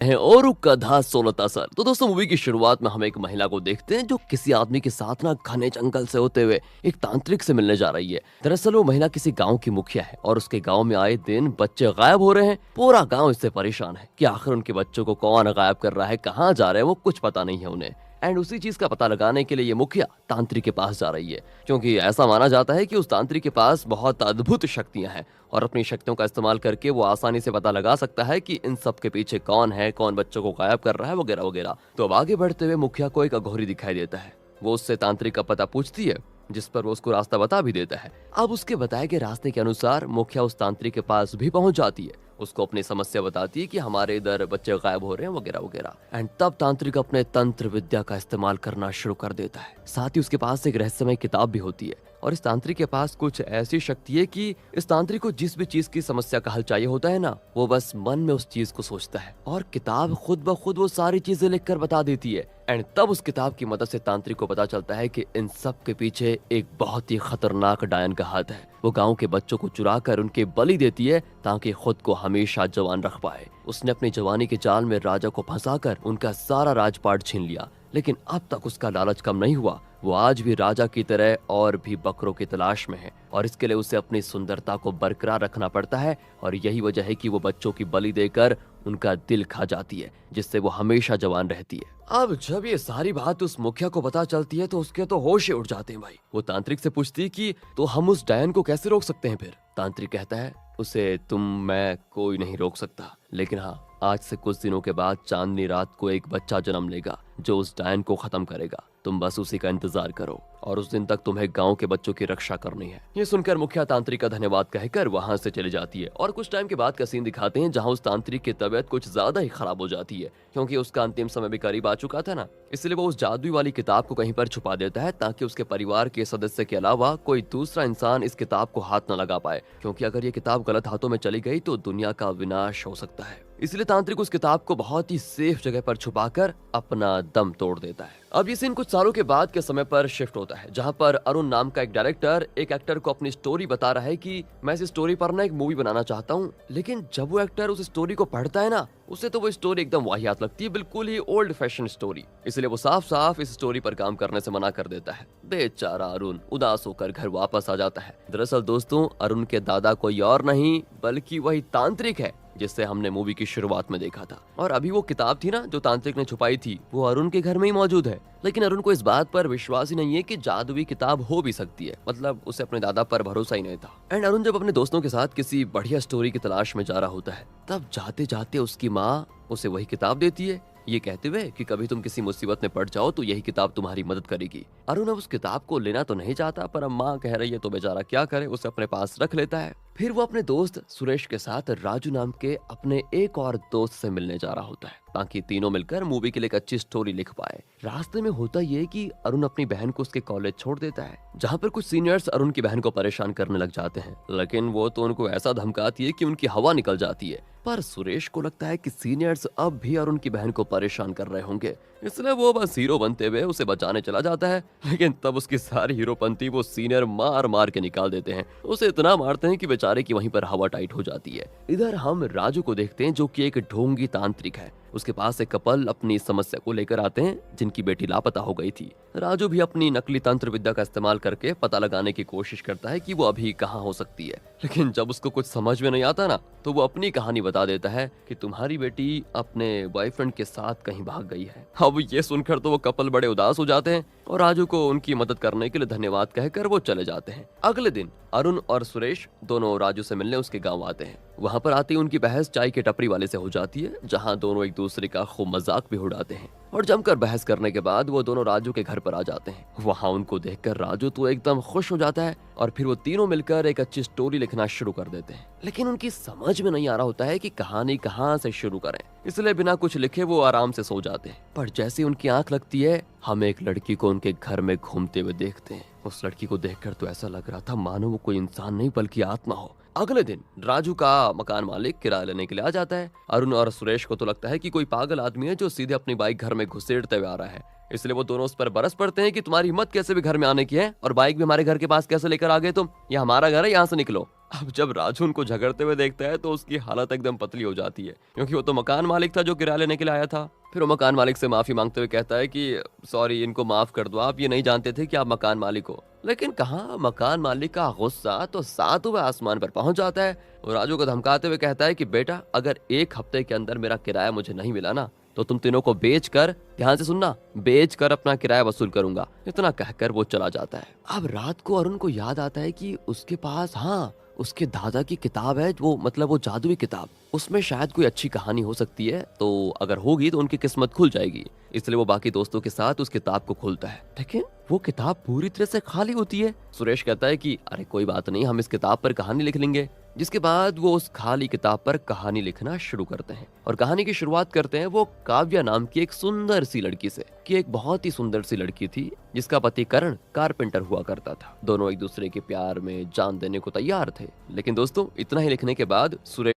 है और कधा 16 सर। तो दोस्तों मूवी की शुरुआत में हम एक महिला को देखते हैं जो किसी आदमी के साथ ना घने जंगल से होते हुए एक तांत्रिक से मिलने जा रही है। दरअसल वो महिला किसी गांव की मुखिया है और उसके गांव में आए दिन बच्चे गायब हो रहे हैं। पूरा गांव इससे परेशान है कि आखिर उनके बच्चों को कौन गायब कर रहा है, कहाँ जा रहे हैं, वो कुछ पता नहीं है उन्हें। एंड उसी चीज का पता लगाने के लिए ये मुखिया तांत्रिक के पास जा रही है, क्योंकि ऐसा माना जाता है कि उस तांत्रिक के पास बहुत अद्भुत शक्तियां हैं और अपनी शक्तियों का इस्तेमाल करके वो आसानी से पता लगा सकता है कि इन सब के पीछे कौन है, कौन बच्चों को गायब कर रहा है, वगैरह वगैरह। तो अब आगे बढ़ते हुए मुखिया को एक अघोरी दिखाई देता है। वो उससे तांत्रिक का पता पूछती है, जिस पर वो उसको रास्ता बता भी देता है। अब उसके बताए गए रास्ते के अनुसार मुखिया उस तांत्रिक के पास भी पहुंच जाती है। उसको अपनी समस्या बताती है कि हमारे इधर बच्चे गायब हो रहे हैं, वगैरह वगैरह। एंड तब तांत्रिक अपने तंत्र विद्या का इस्तेमाल करना शुरू कर देता है। साथ ही उसके पास एक रहस्यमय किताब भी होती है और इस तांत्रिक के पास कुछ ऐसी शक्ति है कि इस तांत्रिक को जिस भी चीज की समस्या का हल चाहिए होता है ना, वो बस मन में उस चीज को सोचता है और किताब खुद ब खुद वो सारी चीजें लिखकर बता देती है। एंड तब उस किताब की मदद से तांत्रिक को पता चलता है कि इन सब के पीछे एक बहुत ही खतरनाक डायन का हाथ है। वो गांव के बच्चों को चुरा कर उनके बलि देती है ताकि खुद को हमेशा जवान रख पाए। उसने अपनी जवानी के जाल में राजा को फंसाकर उनका सारा राजपाट छीन लिया, लेकिन अब तक उसका लालच कम नहीं हुआ। वो आज भी राजा की तरह और भी बकरों की तलाश में है और इसके लिए उसे अपनी सुंदरता को बरकरार रखना पड़ता है और यही वजह है कि वो बच्चों की बलि देकर उनका दिल खा जाती है, जिससे वो हमेशा जवान रहती है। अब जब ये सारी बात उस मुखिया को पता चलती है तो उसके तो होश ही उड़ जाते हैं भाई। वो तांत्रिक से पूछती है कि तो हम उस डायन को कैसे रोक सकते हैं फिर? तांत्रिक कहता है, उसे तुम मैं कोई नहीं रोक सकता, लेकिन हाँ, आज से कुछ दिनों के बाद चांदनी रात को एक बच्चा जन्म लेगा जो उस डायन को खत्म करेगा। तुम बस उसी का इंतजार करो और उस दिन तक तुम्हें गांव के बच्चों की रक्षा करनी है। ये सुनकर मुखिया तांत्रिक का धन्यवाद कहकर वहां से चली जाती है और कुछ टाइम के बाद का सीन दिखाते हैं जहां उस तांत्रिक की तबीयत कुछ ज्यादा ही खराब हो जाती है, क्योंकि उसका अंतिम समय भी करीब आ चुका था ना। इसलिए वो उस जादुई वाली किताब को कहीं पर छुपा देता है ताकि उसके परिवार के सदस्य के अलावा कोई दूसरा इंसान इस किताब को हाथ न लगा पाए, क्योंकि अगर ये किताब गलत हाथों में चली गई तो दुनिया का विनाश हो सकता है। इसलिए तांत्रिक उस किताब को बहुत ही सेफ जगह पर छुपाकर अपना दम तोड़ देता है। अब ये सीन कुछ सालों के बाद के समय पर शिफ्ट होता है, जहां पर अरुण नाम का एक डायरेक्टर एक एक्टर को अपनी स्टोरी बता रहा है कि मैं इस स्टोरी पर ना एक मूवी बनाना चाहता हूँ। लेकिन जब वो एक्टर उस स्टोरी को पढ़ता है ना, उसे तो वो स्टोरी एकदम वाहियात लगती है, बिल्कुल ही ओल्ड फैशन स्टोरी। इसलिए वो साफ साफ इस स्टोरी पर काम करने से मना कर देता है। बेचारा अरुण उदास होकर घर वापस आ जाता है। दरअसल दोस्तों, अरुण के दादा कोई और नहीं बल्कि वही तांत्रिक है जिससे हमने मूवी की शुरुआत में देखा था। और अभी वो किताब थी ना जो तांत्रिक ने छुपाई थी, वो अरुण के घर में ही मौजूद है। लेकिन अरुण को इस बात पर विश्वास ही नहीं है कि जादुई किताब हो भी सकती है, मतलब उसे अपने दादा पर भरोसा ही नहीं था। एंड अरुण जब अपने दोस्तों के साथ किसी बढ़िया स्टोरी की तलाश में जा रहा होता है, तब जाते जाते उसकी माँ उसे वही किताब देती है, ये कहते हुए कि कभी तुम किसी मुसीबत में पड़ जाओ तो यही किताब तुम्हारी मदद करेगी। अरुण अब उस किताब को लेना तो नहीं चाहता, पर अब माँ कह रही है तो बेचारा क्या करे, उसे अपने पास रख लेता है। फिर वो अपने दोस्त सुरेश के साथ राजू नाम के अपने एक और दोस्त से मिलने जा रहा होता है ताकि तीनों मिलकर मूवी के लिए एक अच्छी स्टोरी लिख पाए। रास्ते में होता ये कि अरुण अपनी बहन को उसके कॉलेज छोड़ देता है, जहाँ पर कुछ सीनियर्स अरुण की बहन को परेशान करने लग जाते हैं, लेकिन वो तो उनको ऐसा धमकाती है कि उनकी हवा निकल जाती है। पर सुरेश को लगता है कि सीनियर्स अब भी अरुण की बहन को परेशान कर रहे होंगे, इसलिए वो बस हीरो बनते हुए उसे बचाने चला जाता है। लेकिन तब उसकी सारी हीरोपंती वो सीनियर मार मार के निकाल देते हैं, उसे इतना मारते हैं कि बेचारे की वहीं पर हवा टाइट हो जाती है। इधर हम राजू को देखते हैं जो कि एक ढोंगी तांत्रिक है। उसके पास एक कपल अपनी समस्या को लेकर आते हैं जिनकी बेटी लापता हो गई थी। राजू भी अपनी नकली तंत्र विद्या का इस्तेमाल करके पता लगाने की कोशिश करता है कि वो अभी कहाँ हो सकती है, लेकिन जब उसको कुछ समझ में नहीं आता ना, तो वो अपनी कहानी बता देता है कि तुम्हारी बेटी अपने बॉयफ्रेंड के साथ कहीं भाग गई है। अब ये सुनकर तो वो कपल बड़े उदास हो जाते हैं और राजू को उनकी मदद करने के लिए धन्यवाद कहकर वो चले जाते हैं। अगले दिन अरुण और सुरेश दोनों राजू से मिलने उसके गांव आते हैं। वहां पर आते ही उनकी बहस चाय के टपरी वाले से हो जाती है, जहां दोनों एक दूसरे का खूब मजाक भी उड़ाते हैं और जमकर बहस करने के बाद वो दोनों राजू के घर पर आ जाते हैं। वहां उनको देखकर राजू तो एकदम खुश हो जाता है और फिर वो तीनों मिलकर एक अच्छी स्टोरी लिखना शुरू कर देते हैं। लेकिन उनकी समझ में नहीं आ रहा होता है कि कहानी कहाँ से शुरू करें, इसलिए बिना कुछ लिखे वो आराम से सो जाते हैं। पर जैसे उनकी आंख लगती है, हम एक लड़की को उनके घर में घूमते हुए देखते हैं। उस लड़की को देखकर तो ऐसा लग रहा था मानो वो कोई इंसान नहीं बल्कि आत्मा हो। अगले दिन राजू का मकान मालिक किराया लेने के लिए आ जाता है। अरुण और सुरेश को तो लगता है कि कोई पागल आदमी है जो सीधे अपनी बाइक घर में घुसेड़ते हुए आ रहा है, इसलिए वो दोनों उस पर बरस पड़ते हैं कि तुम्हारी हिम्मत कैसे भी घर में आने की है और बाइक भी हमारे घर के पास कैसे लेकर आ गए तुम, ये हमारा घर है, यहाँ से निकलो। अब जब राजू उनको झगड़ते हुए देखता है तो उसकी हालत एकदम पतली हो जाती है, क्योंकि वो तो मकान मालिक था जो किराया लेने के लिए आया था। फिर वो मकान मालिक से माफी मांगते हुए कहता है कि सॉरी, इनको माफ कर दो, आप ये नहीं जानते थे कि आप मकान मालिक हो। लेकिन कहाँ मकान मालिक का गुस्सा तो सातवें आसमान पर पहुंच जाता है। वो राजू को धमकाते हुए कहता है कि बेटा, अगर 1 हफ्ते के अंदर मेरा किराया मुझे नहीं मिला ना, तो तुम तीनों को बेच कर, ध्यान से सुनना, बेच कर अपना किराया वसूल करूंगा। इतना कहकर वो चला जाता है। अब रात को अरुण को याद आता है कि उसके पास, हाँ, उसके दादा की किताब है, वो मतलब वो जादुई किताब, उसमें शायद कोई अच्छी कहानी हो सकती है, तो अगर होगी तो उनकी किस्मत खुल जाएगी। इसलिए वो बाकी दोस्तों के साथ उस किताब को खोलता है, लेकिन वो किताब पूरी तरह से खाली होती है। सुरेश कहता है कि अरे कोई बात नहीं, हम इस किताब पर कहानी लिख लेंगे। जिसके बाद वो उस खाली किताब पर कहानी लिखना शुरू करते हैं और कहानी की शुरुआत करते हैं वो काव्या नाम की एक सुंदर सी लड़की से, कि एक बहुत ही सुंदर सी लड़की थी जिसका पति करण कारपेंटर हुआ करता था। दोनों एक दूसरे के प्यार में जान देने को तैयार थे। लेकिन दोस्तों, इतना ही लिखने के बाद सुरेश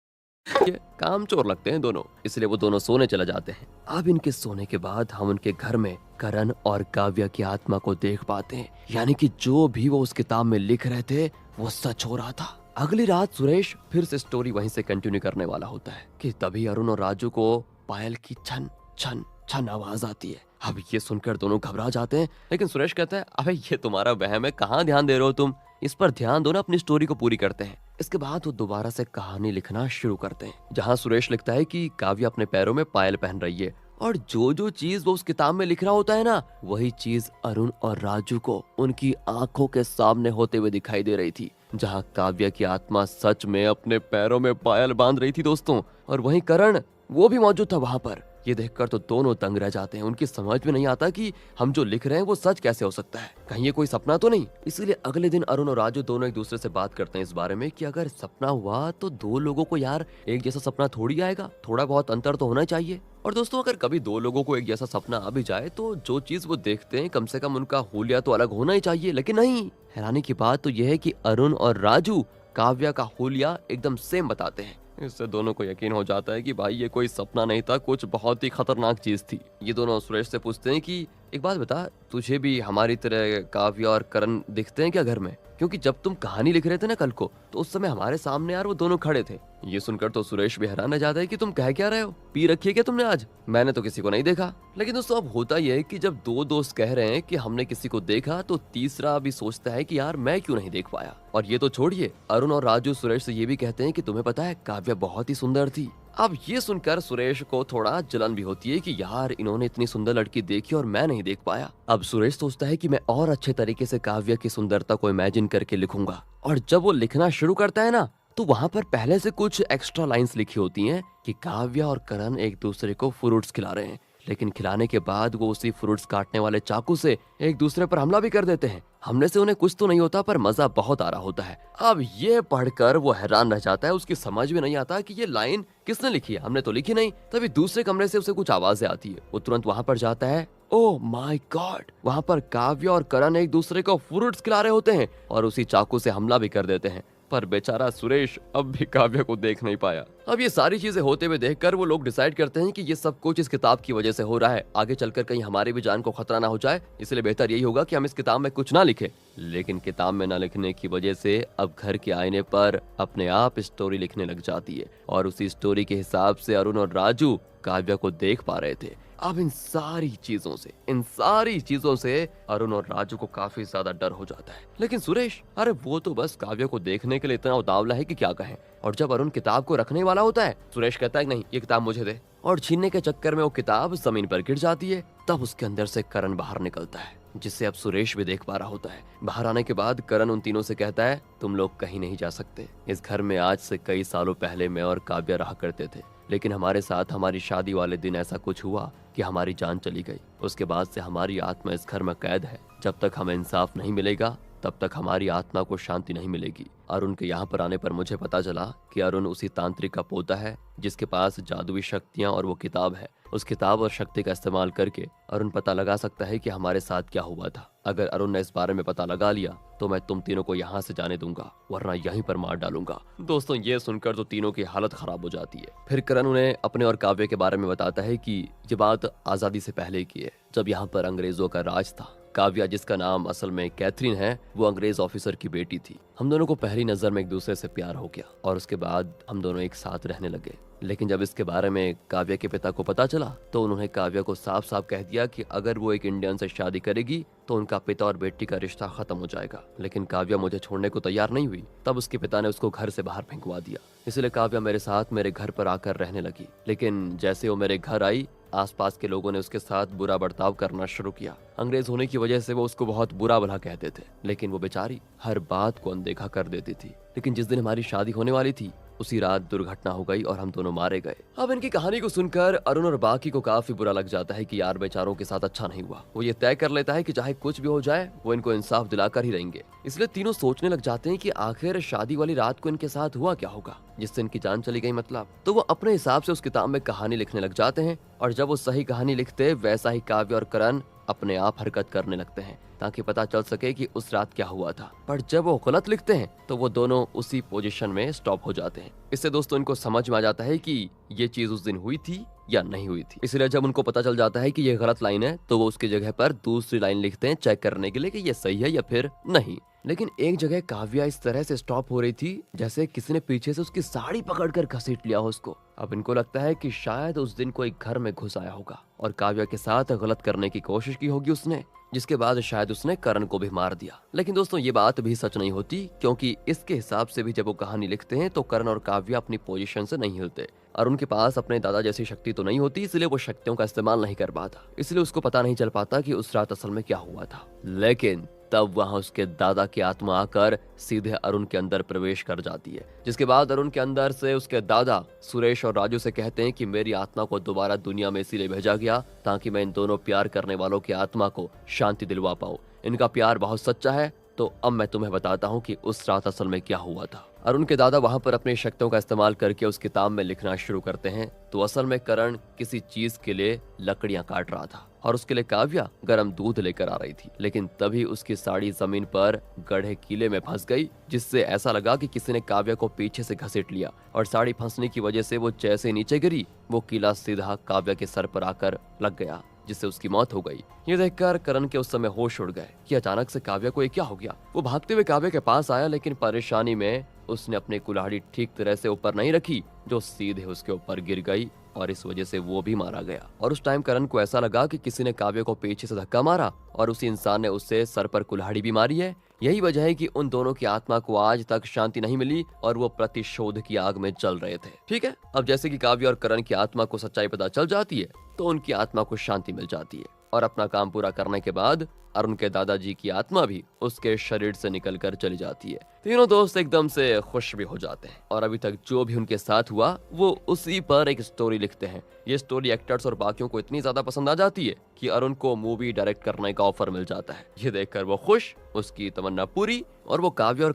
के कामचोर लगते हैं दोनों, इसलिए वो दोनों सोने चले जाते हैं। अब इनके सोने के बाद हम उनके घर में करण और काव्या की आत्मा को देख पाते हैं, यानी कि जो भी वो उस किताब में लिख रहे थे वो सच हो रहा था। अगली रात सुरेश फिर से स्टोरी वहीं से कंटिन्यू करने वाला होता है कि तभी अरुण और राजू को पायल की छन छन छन आवाज आती है। अब ये सुनकर दोनों घबरा जाते हैं, लेकिन सुरेश कहता है अबे ये तुम्हारा वहम है, कहाँ ध्यान दे रहे हो तुम, इस पर ध्यान दो ना, अपनी स्टोरी को पूरी करते हैं। इसके बाद वो दोबारा से कहानी लिखना शुरू करते हैं, जहाँ सुरेश लिखता है कि काव्या अपने पैरों में पायल पहन रही है और जो जो चीज वो उस किताब में लिख रहा होता है ना, वही चीज अरुण और राजू को उनकी आंखों के सामने होते हुए दिखाई दे रही थी। जहाँ काव्या की आत्मा सच में अपने पैरों में पायल बांध रही थी दोस्तों, और वहीं करण वो भी मौजूद था वहां पर। ये देखकर तो दोनों दंग रह जाते हैं, उनकी समझ में नहीं आता कि हम जो लिख रहे हैं वो सच कैसे हो सकता है, कहीं ये कोई सपना तो नहीं। इसीलिए अगले दिन अरुण और राजू दोनों एक दूसरे से बात करते हैं इस बारे में कि अगर सपना हुआ तो दो लोगों को यार एक जैसा सपना थोड़ी आएगा, थोड़ा बहुत अंतर तो होना चाहिए। और दोस्तों, अगर कभी दो लोगों को एक जैसा सपना आ भी जाए तो जो चीज वो देखते हैं कम से कम उनका हुलिया तो अलग होना ही चाहिए, लेकिन नहीं। हैरानी की बात तो यह है कि अरुण और राजू काव्या का हुलिया एकदम सेम बताते हैं। इससे दोनों को यकीन हो जाता है कि भाई ये कोई सपना नहीं था, कुछ बहुत ही खतरनाक चीज थी। ये दोनों सुरेश से पूछते हैं कि एक बात बता, तुझे भी हमारी तरह काव्या और करण दिखते हैं क्या घर में? क्योंकि जब तुम कहानी लिख रहे थे ना कल को, तो उस समय हमारे सामने यार वो दोनों खड़े थे। ये सुनकर तो सुरेश भी हैरान रह जाता है कि तुम कह क्या रहे हो, पी रखी है क्या तुमने आज? मैंने तो किसी को नहीं देखा। लेकिन दोस्तों, अब होता यह है कि जब दो दोस्त कह रहे हैं कि हमने किसी को देखा, तो तीसरा भी सोचता है कि यार मैं क्यों नहीं देख पाया। और ये तो छोड़िए, अरुण और राजू सुरेश से ये भी कहते हैं कि तुम्हें पता है काव्या बहुत ही सुंदर थी। अब ये सुनकर सुरेश को थोड़ा जलन भी होती है कि यार इन्होंने इतनी सुंदर लड़की देखी और मैं नहीं देख पाया। अब सुरेश सोचता है कि मैं और अच्छे तरीके से काव्या की सुंदरता को इमेजिन करके लिखूंगा। और जब वो लिखना शुरू करता है ना, तो वहाँ पर पहले से कुछ एक्स्ट्रा लाइंस लिखी होती हैं कि काव्या और करण एक दूसरे को फ्रूट्स खिला रहे हैं, लेकिन खिलाने के बाद वो उसी फ्रूट्स काटने वाले चाकू से एक दूसरे पर हमला भी कर देते हैं। हमले से उन्हें कुछ तो नहीं होता, पर मजा बहुत आ रहा होता है। अब ये पढ़कर वो हैरान रह जाता है, उसकी समझ में नहीं आता कि ये लाइन किसने लिखी है, हमने तो लिखी नहीं। तभी दूसरे कमरे से उसे कुछ आवाजें आती है, वो तुरंत वहाँ पर जाता है। ओह माय गॉड, वहाँ पर काव्या और करण एक दूसरे को फ्रूट्स खिला रहे होते हैं और उसी चाकू से हमला भी कर देते हैं। पर बेचारा सुरेश अब भी काव्या को देख नहीं पाया। अब ये सारी चीजें होते हुए देखकर वो लोग डिसाइड करते हैं कि ये सब कुछ इस किताब की वजह से हो रहा है, आगे चलकर कहीं हमारी भी जान को खतरा ना हो जाए, इसलिए बेहतर यही होगा कि हम इस किताब में कुछ ना लिखें। लेकिन किताब में ना लिखने की वजह से अब घर के आईने पर अपने आप स्टोरी लिखने लग जाती है और उसी स्टोरी के हिसाब से अरुण और राजू काव्या को देख पा रहे थे। अब इन सारी चीजों से अरुण और राजू को काफी ज्यादा डर हो जाता है। लेकिन सुरेश, अरे वो तो बस काव्या को देखने के लिए इतना उतावला है कि क्या कहें। और जब अरुण किताब को रखने वाला होता है, सुरेश कहता है नहीं, ये किताब मुझे दे, और छीनने के चक्कर में वो किताब जमीन पर गिर जाती है। तब उसके अंदर से करण बाहर निकलता है, जिससे अब सुरेश भी देख पा रहा होता है। बाहर आने के बाद करण उन तीनों से कहता है, तुम लोग कहीं नहीं जा सकते। इस घर में आज से कई सालों पहले मैं और काव्या रहा करते थे, लेकिन हमारे साथ हमारी शादी वाले दिन ऐसा कुछ हुआ कि हमारी जान चली गई। उसके बाद से हमारी आत्मा इस घर में कैद है। जब तक हमें इंसाफ नहीं मिलेगा, तब तक हमारी आत्मा को शांति नहीं मिलेगी। अरुण के यहाँ पर आने पर मुझे पता चला कि अरुण उसी तांत्रिक का पोता है जिसके पास जादुई शक्तियाँ और वो किताब है। उस किताब और शक्ति का इस्तेमाल करके अरुण पता लगा सकता है कि हमारे साथ क्या हुआ था। अगर अरुण ने इस बारे में पता लगा लिया तो मैं तुम तीनों को यहाँ से जाने दूंगा, वरना यहीं पर मार डालूंगा। दोस्तों, ये सुनकर तो तीनों की हालत खराब हो जाती है। फिर करण उन्हें अपने और काव्य के बारे में बताता है कि ये बात आजादी से पहले की है, जब यहाँ पर अंग्रेजों का राज था। काव्या, जिसका नाम असल में कैथरीन है, वो अंग्रेज ऑफिसर की बेटी थी। हम दोनों को पहली नजर में एक दूसरे से प्यार हो गया और उसके बाद हम दोनों एक साथ रहने लगे। लेकिन जब इसके बारे में काव्या के पिता को पता चला तो उन्होंने काव्या को साफ साफ कह दिया कि अगर वो एक इंडियन से शादी करेगी तो उनका पिता और बेटी का रिश्ता खत्म हो जाएगा। लेकिन काव्या मुझे छोड़ने को तैयार नहीं हुई। तब उसके पिता ने उसको घर से बाहर फेंकवा दिया। इसलिए काव्या मेरे साथ मेरे घर पर आकर रहने लगी। लेकिन जैसे वो मेरे घर आई, आसपास के लोगों ने उसके साथ बुरा बर्ताव करना शुरू किया। अंग्रेज होने की वजह से वो उसको बहुत बुरा भला कहते थे, लेकिन वो बेचारी हर बात को अनदेखा कर देती थी। लेकिन जिस दिन हमारी शादी होने वाली थी उसी रात दुर्घटना हो गई और हम दोनों मारे गए। अब इनकी कहानी को सुनकर अरुण और बाकी को काफी बुरा लग जाता है कि यार बेचारों के साथ अच्छा नहीं हुआ। वो ये तय कर लेता है कि चाहे कुछ भी हो जाए वो इनको इंसाफ दिलाकर ही रहेंगे। इसलिए तीनों सोचने लग जाते हैं कि आखिर शादी वाली रात को इनके साथ हुआ क्या होगा जिससे इनकी जान चली गई। मतलब तो वो अपने हिसाब से उस किताब में कहानी लिखने लग जाते हैं और जब वो सही कहानी लिखते वैसा ही काव्य और करण अपने आप हरकत करने लगते हैं ताकि पता चल सके कि उस रात क्या हुआ था। पर जब वो गलत लिखते हैं तो वो दोनों उसी पोजीशन में स्टॉप हो जाते हैं। इससे दोस्तों इनको समझ में आ जाता है कि ये चीज उस दिन हुई थी या नहीं हुई थी। इसलिए जब उनको पता चल जाता है कि ये गलत लाइन है तो वो उसकी जगह पर दूसरी लाइन लिखते हैं चेक करने के लिए कि ये सही है या फिर नहीं। लेकिन एक जगह काव्या इस तरह से स्टॉप हो रही थी जैसे किसी ने पीछे से उसकी साड़ी पकड़कर घसीट लिया हो उसको। अब इनको लगता है कि शायद उस दिन कोई घर में घुस आया होगा और काव्या के साथ गलत करने की कोशिश की होगी उसने, जिसके बाद शायद उसने करण को भी मार दिया। लेकिन दोस्तों ये बात भी सच नहीं होती, क्योंकि इसके हिसाब से भी जब वो कहानी लिखते हैं तो करण और काव्या अपनी पोजीशन से नहीं हिलते और उनके पास अपने दादा जैसी शक्ति तो नहीं होती, इसलिए वो शक्तियों का इस्तेमाल नहीं कर पाता। इसलिए उसको पता नहीं चल पाता कि उस रात असल में क्या हुआ था। लेकिन तब वहां उसके दादा की आत्मा आकर सीधे अरुण के अंदर प्रवेश कर जाती है, जिसके बाद अरुण के अंदर से उसके दादा सुरेश और राजू से कहते हैं कि मेरी आत्मा को दोबारा दुनिया में इसीलिए भेजा गया ताकि मैं इन दोनों प्यार करने वालों की आत्मा को शांति दिलवा पाऊं। इनका प्यार बहुत सच्चा है, तो अब मैं तुम्हें बताता हूँ कि उस रात असल में क्या हुआ था। अरुण के दादा वहां पर अपनी शक्तियों का इस्तेमाल करके उस किताब में लिखना शुरू करते हैं। तो असल में करण किसी चीज के लिए लकड़ियां काट रहा था और उसके लिए काव्या गर्म दूध लेकर आ रही थी। लेकिन तभी उसकी साड़ी जमीन पर गढ़े कीले में फंस गई, जिससे ऐसा लगा कि किसी ने काव्या को पीछे से घसीट लिया और साड़ी फंसने की वजह से वो जैसे नीचे गिरी वो कीला सीधा काव्या के सर पर आकर लग गया, जिससे उसकी मौत हो गई। ये देखकर करण के उस समय होश उड़ गए कि अचानक से काव्या को ये क्या हो गया। वो भागते हुए काव्या के पास आया, लेकिन परेशानी में उसने अपनी कुल्हाड़ी ठीक तरह से ऊपर नहीं रखी, जो सीधे उसके ऊपर गिर गई और इस वजह से वो भी मारा गया। और उस टाइम करण को ऐसा लगा कि किसी ने काव्या को पीछे से धक्का मारा और उसी इंसान ने उससे सर पर कुल्हाड़ी भी मारी है। यही वजह है कि उन दोनों की आत्मा को आज तक शांति नहीं मिली और वो प्रतिशोध की आग में जल रहे थे। ठीक है, अब जैसे कि काव्या और करण की आत्मा को सच्चाई पता चल जाती है तो उनकी आत्मा को शांति मिल जाती है और अपना काम पूरा करने के बाद अरुण के दादाजी की आत्मा भी उसके शरीर से निकलकर चली जाती है। तीनों दोस्त एकदम से खुश भी हो जाते हैं और अभी तक जो भी उनके साथ हुआ वो उसी पर एक स्टोरी लिखते हैं। ये स्टोरी एक्टर्स और बाकियों को इतनी ज्यादा पसंद आ जाती है कि अरुण को मूवी डायरेक्ट करने का ऑफर मिल जाता है। ये देखकर वो खुश, उसकी तमन्ना पूरी और वो काव्या और